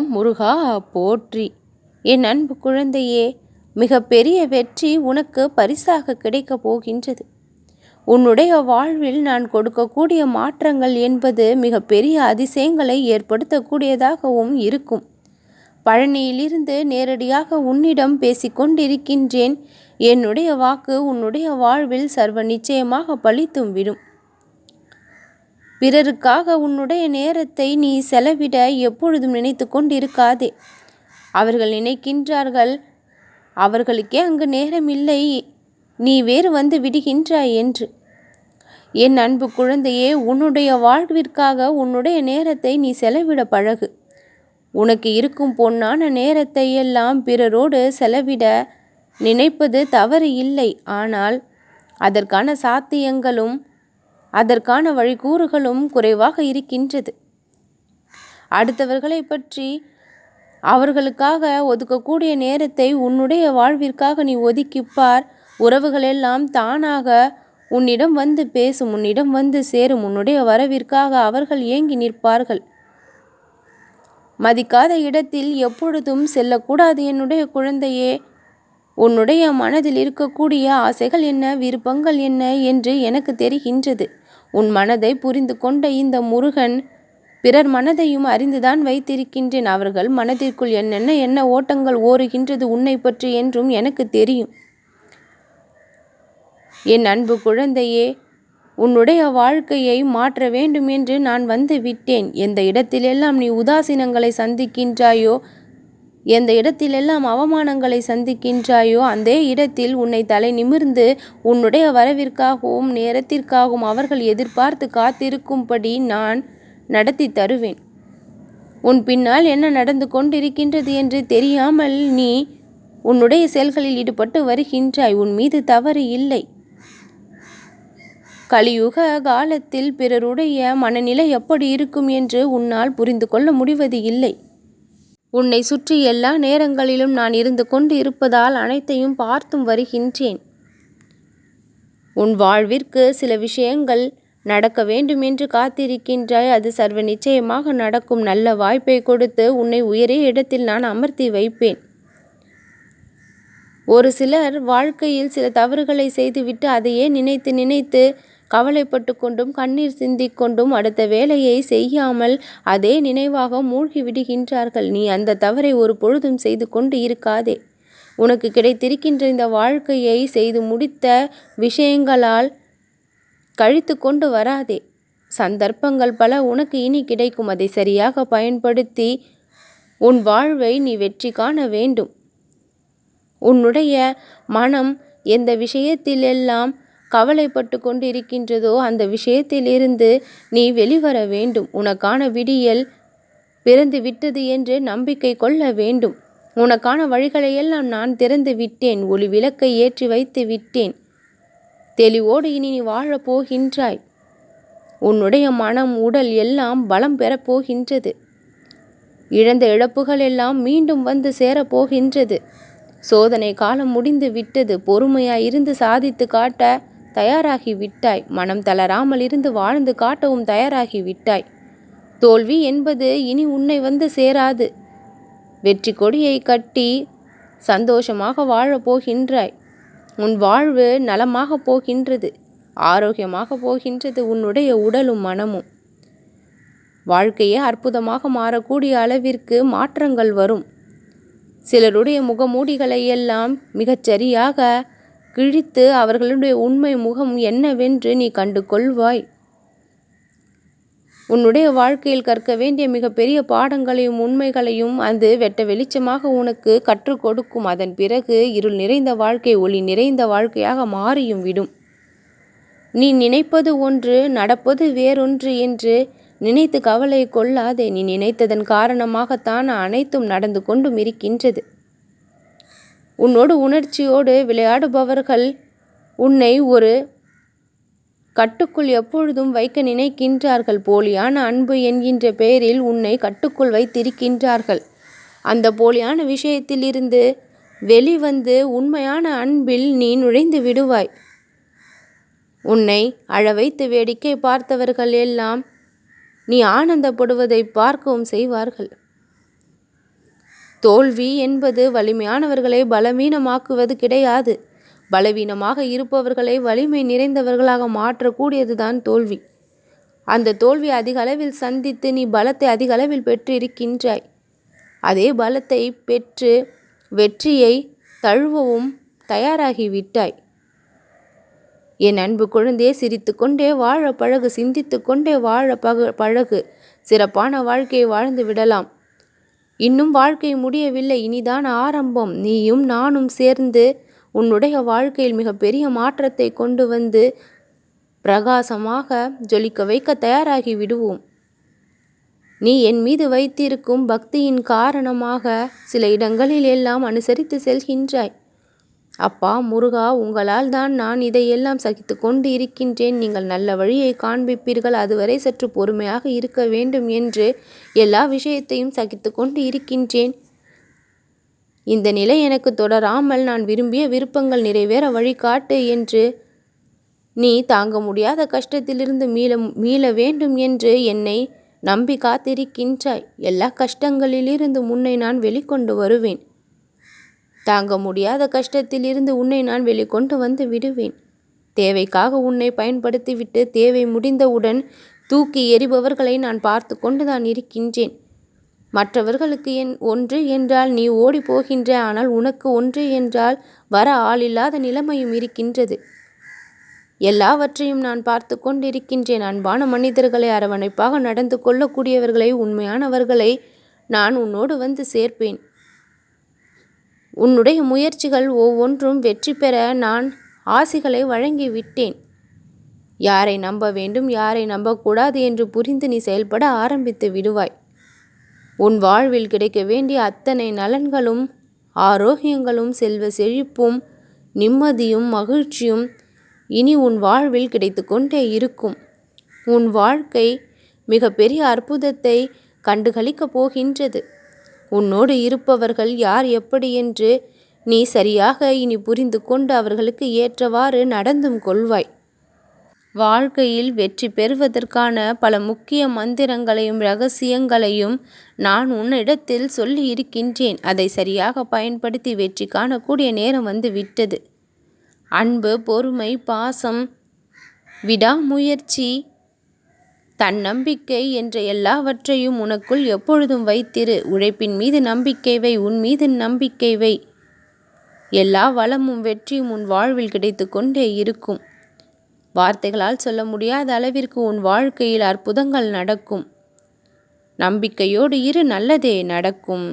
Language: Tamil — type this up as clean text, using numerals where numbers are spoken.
ஓம் முருகா போற்றி. என் அன்பு குழந்தையே, மிக பெரிய வெற்றி உனக்கு பரிசாக கிடைக்கப் போகின்றது. உன்னுடைய வாழ்வில் நான் கொடுக்கக்கூடிய மாற்றங்கள் என்பது மிக பெரிய அதிசயங்களை ஏற்படுத்தக்கூடியதாகவும் இருக்கும். பழனியிலிருந்து நேரடியாக உன்னிடம் பேசிக்கொண்டிருக்கின்றேன். என்னுடைய வாக்கு உன்னுடைய வாழ்வில் சர்வ நிச்சயமாக பலித்தும் விடும். பிறருக்காக உன்னுடைய நேரத்தை நீ செலவிட எப்பொழுதும் நினைத்து கொண்டிருக்காதே. அவர்கள் நினைக்கின்றார்கள், அவர்களுக்கே அங்கு நேரம் இல்லை, நீ வேறு வந்து விடுகின்றாய் என்று. என் அன்பு குழந்தையே, உன்னுடைய வாழ்விற்காக உன்னுடைய நேரத்தை நீ செலவிட பழகு. உனக்கு இருக்கும் பொன்னான நேரத்தை எல்லாம் பிறரோடு செலவிட நினைப்பது தவறு இல்லை. ஆனால் அதற்கான சாத்தியங்களும் அதற்கான வழிகூறுகளும் குறைவாக இருக்கின்றது. அடுத்தவர்களை பற்றி அவர்களுக்காக ஒதுக்கக்கூடிய நேரத்தை உன்னுடைய வாழ்விற்காக நீ ஒதுக்கிப்பார். உறவுகளெல்லாம் தானாக உன்னிடம் வந்து பேசும், உன்னிடம் வந்து சேரும். உன்னுடைய வரவிற்காக அவர்கள் ஏங்கி நிற்பார்கள். மதிக்காத இடத்தில் எப்பொழுதும் செல்லக்கூடாது என்னுடைய குழந்தையே. உன்னுடைய மனதில் இருக்கக்கூடிய ஆசைகள் என்ன, விருப்பங்கள் என்ன என்று எனக்கு தெரிகின்றது. உன் மனதை புரிந்து கொண்ட இந்த முருகன் பிறர் மனதையும் அறிந்துதான் வைத்திருக்கின்றேன். அவர்கள் மனதிற்குள் என்ன ஓட்டங்கள் ஓடுகின்றது உன்னை பற்றி என்றும் எனக்கு தெரியும். என் அன்பு குழந்தையே, உன்னுடைய வாழ்க்கையை மாற்ற வேண்டும் என்று நான் வந்து விட்டேன். எந்த இடத்திலெல்லாம் நீ உதாசீனங்களை சந்திக்கின்றாயோ, எந்த இடத்திலெல்லாம் அவமானங்களை சந்திக்கின்றாயோ, அந்த இடத்தில் உன்னை தலை நிமிர்ந்து உன்னுடைய வரவிற்காகவும் நேரத்திற்காகவும் அவர்கள் எதிர்பார்த்து காத்திருக்கும்படி நான் நடத்தி தருவேன். உன் பின்னால் என்ன நடந்து கொண்டிருக்கின்றது என்று தெரியாமல் நீ உன்னுடைய செயல்களில் ஈடுபட்டு வருகின்றாய். உன் மீது தவறு இல்லை. கலியுக காலத்தில் பிறருடைய மனநிலை எப்படி இருக்கும் என்று உன்னால் புரிந்து கொள்ள முடிவது இல்லை. உன்னை சுற்றி எல்லா நேரங்களிலும் நான் இருந்து கொண்டு இருப்பதால் அனைத்தையும் பார்த்தும் வருகின்றேன். உன் வாழ்விற்கு சில விஷயங்கள் நடக்க வேண்டும் என்று காத்திருக்கின்றாய். அது சர்வ நிச்சயமாக நடக்கும். நல்ல வாய்ப்பை கொடுத்து உன்னை உயரிய இடத்தில் நான் அமர்த்தி வைப்பேன். ஒரு சிலர் வாழ்க்கையில் சில தவறுகளை செய்துவிட்டு அதையே நினைத்து நினைத்து கவலைப்பட்டு கொண்டும் கண்ணீர் சிந்திக் கொண்டும் அடுத்த வேலையை செய்யாமல் அதே நினைவாக மூழ்கி விடுகின்றார்கள். நீ அந்த தவறை ஒரு பொழுதும் செய்து கொண்டு இருக்காதே. உனக்கு கிடைத்திருக்கின்ற இந்த வாழ்க்கையை செய்து முடித்த விஷயங்களால் கழித்து கொண்டு வராதே. சந்தர்ப்பங்கள் பல உனக்கு இனி கிடைக்கும். அதை சரியாக பயன்படுத்தி உன் வாழ்வை நீ வெற்றி காண வேண்டும். உன்னுடைய மனம் எந்த விஷயத்திலெல்லாம் கவலைப்பட்டு கொண்டு இருக்கின்றதோ அந்த விஷயத்திலிருந்து நீ வெளிவர வேண்டும். உனக்கான விடியல் பிறந்து விட்டது என்று நம்பிக்கை கொள்ள வேண்டும். உனக்கான வழிகளையெல்லாம் நான் திறந்து விட்டேன். ஒளி விளக்கை ஏற்றி வைத்து விட்டேன். தெளிவோடு இனி நீ வாழப் போகின்றாய். உன்னுடைய மனம் உடல் எல்லாம் பலம் பெறப்போகின்றது. இழந்த இழப்புகள் எல்லாம் மீண்டும் வந்து சேரப்போகின்றது. சோதனை காலம் முடிந்து விட்டது. பொறுமையாய் இருந்து சாதித்து காட்ட தயாராகி விட்டாய். மனம் தளராமல் இருந்து வாழ்ந்து காட்டவும் தயாராகி விட்டாய். தோல்வி என்பது இனி உன்னை வந்து சேராது. வெற்றி கொடியை கட்டி சந்தோஷமாக வாழப் போகின்றாய். உன் வாழ்வு நலமாக போகின்றது, ஆரோக்கியமாக போகின்றது. உன்னுடைய உடலும் மனமும் வாழ்க்கையே அற்புதமாக மாறக்கூடிய அளவிற்கு மாற்றங்கள் வரும். சிலருடைய முகமூடிகளை எல்லாம் மிகச்சரியாக கிழித்து அவர்களுடைய உண்மை முகம் என்னவென்று நீ கண்டு கொள்வாய். உன்னுடைய வாழ்க்கையில் கற்க வேண்டிய மிகப்பெரிய பாடங்களையும் உண்மைகளையும் அது வெட்ட வெளிச்சமாக உனக்கு கற்றுக் கொடுக்கும். அதன் பிறகு இருள் நிறைந்த வாழ்க்கை ஒளி நிறைந்த வாழ்க்கையாக மாறியும் விடும். நீ நினைப்பது ஒன்று, நடப்பது வேறொன்று என்று நினைத்து கவலை கொள்ளாதே. நீ நினைத்ததன் காரணமாகத்தான் அனைத்தும் நடந்து கொண்டும் இருக்கின்றது. உன்னோடு உணர்ச்சியோடு விளையாடுபவர்கள் உன்னை ஒரு கட்டுக்குள் எப்பொழுதும் வைக்க நினைக்கின்றார்கள். போலியான அன்பு என்கின்ற பெயரில் உன்னை கட்டுக்குள் வைத்திருக்கின்றார்கள். அந்த போலியான விஷயத்தில் இருந்து வெளிவந்து உண்மையான அன்பில் நீ நுழைந்து விடுவாய். உன்னை அழ வைத்து வேடிக்கை பார்த்தவர்கள் எல்லாம் நீ ஆனந்தப்படுவதை பார்க்கவும் செய்வார்கள். தோல்வி என்பது வலிமையானவர்களை பலவீனமாக்குவது கிடையாது. பலவீனமாக இருப்பவர்களை வலிமை நிறைந்தவர்களாக மாற்றக்கூடியதுதான் தோல்வி. அந்த தோல்வி அதிக அளவில் சந்தித்து நீ பலத்தை அதிக அளவில் பெற்று இருக்கின்றாய். அதே பலத்தை பெற்று வெற்றியை தழுவவும் தயாராகிவிட்டாய். என் அன்பு குழந்தையே, சிரித்து கொண்டே வாழ பழகு, சிந்தித்து கொண்டே வாழ பழகு. சிறப்பான வாழ்க்கையை வாழ்ந்து விடலாம். இன்னும் வாழ்க்கை முடியவில்லை, இனிதான் ஆரம்பம். நீயும் நானும் சேர்ந்து உன்னுடைய வாழ்க்கையில் மிகப்பெரிய மாற்றத்தை கொண்டு வந்து பிரகாசமாக ஜொலிக்க வைக்க தயாராகி விடுவோம். நீ என் மீது வைத்திருக்கும் பக்தியின் காரணமாக சில இடங்களில் எல்லாம் அனுசரித்து செல்கின்றாய். அப்பா முருகா, உங்களால் தான் நான் இதையெல்லாம் சகித்து கொண்டு இருக்கின்றேன். நீங்கள் நல்ல வழியை காண்பிப்பீர்கள், அதுவரை சற்று பொறுமையாக இருக்க வேண்டும் என்று எல்லா விஷயத்தையும் சகித்து கொண்டு இருக்கின்றேன். இந்த நிலை எனக்கு தொடராமல் நான் விரும்பிய விருப்பங்கள் நிறைவேற வழிகாட்டு என்று நீ தாங்க முடியாத கஷ்டத்திலிருந்து மீள வேண்டும் என்று என்னை நம்பி காத்திருக்கின்றாய். எல்லா கஷ்டங்களிலிருந்து உன்னை நான் வெளிக்கொண்டு வருவேன். தாங்க முடியாத கஷ்டத்திலிருந்து உன்னை நான் வெளிக்கொண்டு வந்து விடுவேன். தேவைக்காக உன்னை பயன்படுத்திவிட்டு தேவை முடிந்தவுடன் தூக்கி எறிபவர்களை நான் பார்த்து கொண்டுதான் இருக்கின்றேன். மற்றவர்களுக்கு ஒன்று என்றால் நீ ஓடி போகின்ற, ஆனால் உனக்கு ஒன்று என்றால் வர ஆளில்லாத நிலைமையும் இருக்கின்றது. எல்லாவற்றையும் நான் பார்த்து கொண்டிருக்கின்றேன். அன்பான மனிதர்களை, அரவணைப்பாக நடந்து கொள்ளக்கூடியவர்களை, உண்மையானவர்களை நான் உன்னோடு வந்து சேர்ப்பேன். உன்னுடைய முயற்சிகள் ஒவ்வொன்றும் வெற்றி பெற நான் ஆசிகளை வழங்கிவிட்டேன். யாரை நம்ப வேண்டும், யாரை நம்பக்கூடாது என்று புரிந்து நீ செயல்பட ஆரம்பித்து விடுவாய். உன் வாழ்வில் கிடைக்க வேண்டிய அத்தனை நலன்களும், ஆரோக்கியங்களும், செல்வ செழிப்பும், நிம்மதியும், மகிழ்ச்சியும் இனி உன் வாழ்வில் கிடைத்து கொண்டே இருக்கும். உன் வாழ்க்கை மிகப்பெரிய அற்புதத்தை கண்டுகளிக்கப் போகின்றது. உன்னோடு இருப்பவர்கள் யார், எப்படி என்று நீ சரியாக இனி புரிந்து கொண்டு அவர்களுக்கு ஏற்றவாறு நடந்தும் கொள்வாய். வாழ்க்கையில் வெற்றி பெறுவதற்கான பல முக்கிய மந்திரங்களையும் இரகசியங்களையும் நான் உன்னிடத்தில் சொல்லி இருக்கின்றேன். அதை சரியாக பயன்படுத்தி வெற்றி காணக்கூடிய நேரம் வந்து விட்டது. அன்பு, பொறுமை, பாசம், விடாமுயற்சி, தன்னம்பிக்கை என்ற எல்லாவற்றையும் உனக்குள் எப்பொழுதும் வைத்திரு. உழைப்பின் மீது நம்பிக்கை வை, உன் மீது நம்பிக்கை வை. எல்லா வளமும் வெற்றியும் உன் வாழ்வில் கிடைத்து கொண்டே இருக்கும். வார்த்தைகளால் சொல்ல முடியாத அளவிற்கு உன் வாழ்க்கையில் அற்புதங்கள் நடக்கும். நம்பிக்கையோடு இரு, நல்லதே நடக்கும்.